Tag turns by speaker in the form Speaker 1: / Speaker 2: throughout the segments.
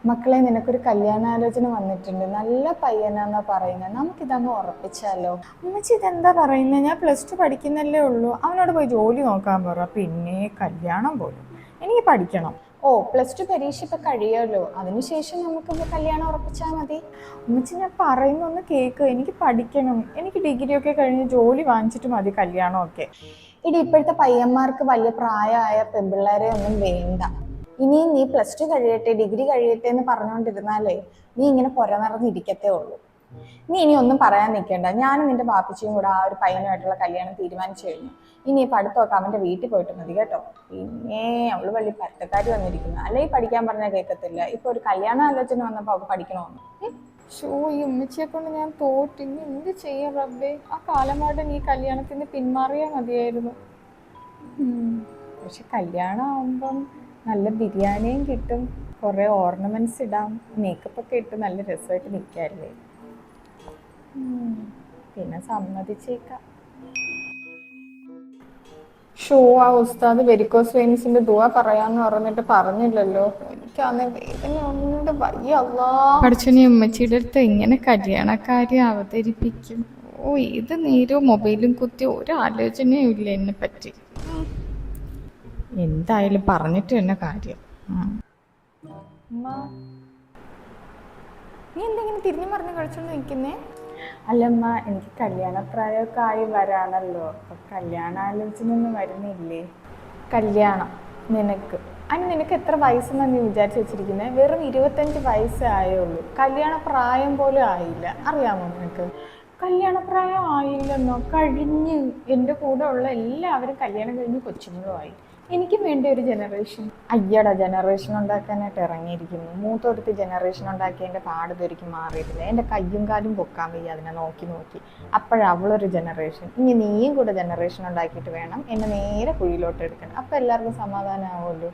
Speaker 1: മക്കളെ, നിനക്കൊരു കല്യാണാലോചന വന്നിട്ടുണ്ട്. നല്ല പയ്യനാന്നാ പറയുന്നത്. നമുക്കിതങ്ങ് ഉറപ്പിച്ചാലോ? ഉമ്മച്ചി ഇതെന്താ പറയുന്നത്? ഞാൻ +2 പഠിക്കുന്നല്ലേ ഉള്ളൂ. അവനോട് പോയി ജോലി നോക്കാൻ പറ. പിന്നെ കല്യാണം പോലും. എനിക്ക് പഠിക്കണം. ഓ, +2 പരീക്ഷ ഇപ്പൊ കഴിയുമല്ലോ, അതിനുശേഷം നമുക്ക് കല്യാണം ഉറപ്പിച്ചാൽ മതി. ഉമ്മച്ചി, ഞാൻ പറയുന്നൊന്ന് കേക്ക്. എനിക്ക് പഠിക്കണം. എനിക്ക് ഡിഗ്രി ഒക്കെ കഴിഞ്ഞ് ജോലി വാങ്ങിച്ചിട്ട് മതി കല്യാണമൊക്കെ. ഇടി, ഇപ്പോഴത്തെ പയ്യന്മാർക്ക് വലിയ പ്രായമായ പെൺപിള്ളേരെ ഒന്നും വേണ്ട. ഇനിയും നീ +2 കഴിയട്ടെ, ഡിഗ്രി കഴിയട്ടെ എന്ന് പറഞ്ഞുകൊണ്ടിരുന്നാലേ നീ ഇങ്ങനെ പുര നിറഞ്ഞിരിക്കത്തേ ഉള്ളൂ. നീ ഇനി ഒന്നും പറയാൻ നിൽക്കേണ്ട. ഞാനും നിന്റെ ബാപ്പിച്ചിയും കൂടെ ആ ഒരു പയ്യനുമായിട്ടുള്ള കല്യാണം തീരുമാനിച്ചു കഴിഞ്ഞു. ഇനി പഠിത്തമൊക്കെ അവന്റെ വീട്ടിൽ പോയിട്ട് മതി കേട്ടോ. പിന്നെ അവള് വലിയ പറ്റക്കാരി വന്നിരിക്കുന്നു. അല്ലെങ്കിൽ പഠിക്കാൻ പറഞ്ഞാൽ കേൾക്കത്തില്ല. ഇപ്പൊ ഒരു കല്യാണ ആലോചന വന്നപ്പോ അവൾക്ക് പഠിക്കണമെന്ന്. ഷോ, ഈ ഉമ്മച്ചിയെ കൊണ്ട് ഞാൻ തോറ്റ്. ഇനി എന്ത് ചെയ്യാം റബ്ബേ? ആ കാലമായിട്ട് നീ കല്യാണത്തിന് പിന്മാറിയാൽ മതിയായിരുന്നു. പക്ഷെ കല്യാണം ആവുമ്പം നല്ല ബിരിയാണിയും കിട്ടും, കുറേ ഓർണമെന്റ്സ് ഇടാം, മേക്കപ്പ് ഒക്കെ ഇട്ട് നല്ല രസമായിട്ട് നിൽക്കാല്ലേ. പിന്നെ സമ്മതിച്ചേക്കാം. ഷോ, ആ ഉസ്താദ് വെരിക്കോസ് വെയിൻസിന്റെ ദുആ പറയാന്ന് പറഞ്ഞിട്ട് പറഞ്ഞില്ലല്ലോ. എനിക്കാന്നെ വേദന ഉണ്ട്, വയ്യ അല്ലാ.
Speaker 2: പഠിച്ചനെ, ഉമ്മച്ചിയുടെ അടുത്ത് ഇങ്ങനെ കല്യാണക്കാര്യം അവതരിപ്പിക്കും. ഓ, ഏത് നേരവും മൊബൈലും കുത്തി ഒരു ആലോചനയും ഇല്ല എന്നെ പറ്റി. എന്തായാലും പറഞ്ഞിട്ട് തന്നെ കാര്യം.
Speaker 1: നീ എന്തെങ്കിലും തിരിഞ്ഞു മറിഞ്ഞ് കളിച്ചോണ്ട് നിൽക്കുന്നേ? അല്ലമ്മ, എനിക്ക് കല്യാണപ്രായമൊക്കെ ആയി വരാണല്ലോ. അപ്പൊ കല്യാണാലോചനയൊന്നും വരുന്നില്ലേ? കല്യാണം നിനക്ക് നിനക്ക് എത്ര വയസ്സെന്നാണ് നീ വിചാരിച്ചു വെച്ചിരിക്കുന്നത്? വെറും 25 വയസ്സേ ആയുള്ളൂ. കല്യാണ പ്രായം പോലും ആയില്ല. അറിയാമോ നിനക്ക്? കല്യാണപ്രായം ആയില്ലെന്നോ? കഴിഞ്ഞ്. എൻ്റെ കൂടെ ഉള്ള എല്ലാവരും കല്യാണം കഴിഞ്ഞ് കൊച്ചുങ്ങളുമായി. എനിക്കും വേണ്ട ഒരു ജനറേഷൻ. അയ്യടാ, ജനറേഷൻ ഉണ്ടാക്കാനായിട്ട് ഇറങ്ങിയിരിക്കുന്നു. മൂത്തൊരുത്തി ജനറേഷൻ ഉണ്ടാക്കിയതിൻ്റെ പാട് ഇതൊരിക്കും മാറിയിട്ടില്ല. എൻ്റെ കയ്യും കാലും പൊക്കാൻ വയ്യ അതിനെ നോക്കി നോക്കി. അപ്പോഴവളൊരു ജനറേഷൻ. ഇനി നീയും കൂടെ ജനറേഷൻ ഉണ്ടാക്കിയിട്ട് വേണം എന്നെ നേരെ കുഴിയിലോട്ട് എടുക്കാൻ. അപ്പം എല്ലാവർക്കും സമാധാനമാവുമല്ലോ.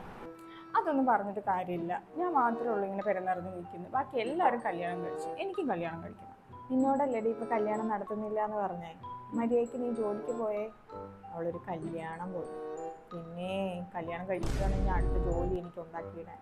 Speaker 1: അതൊന്നും പറഞ്ഞിട്ട് കാര്യമില്ല. ഞാൻ മാത്രമേ ഉള്ളൂ ഇങ്ങനെ പെരുന്നിറങ്ങി നിൽക്കുന്നത്. ബാക്കി എല്ലാവരും കല്യാണം കഴിച്ചു. എനിക്കും കല്യാണം കഴിക്കണം. നിന്നോടല്ലേടി ഇപ്പം കല്യാണം നടത്തുന്നില്ല എന്ന് പറഞ്ഞേ? മര്യാദയ്ക്ക് നീ ജോലിക്ക് പോയേ. അവളൊരു കല്യാണം പോയി. പിന്നെ കല്യാണം കഴിക്കുകയാണെങ്കിൽ അടുത്ത ജോലി എനിക്ക് ഉണ്ടാക്കിയിടാൻ.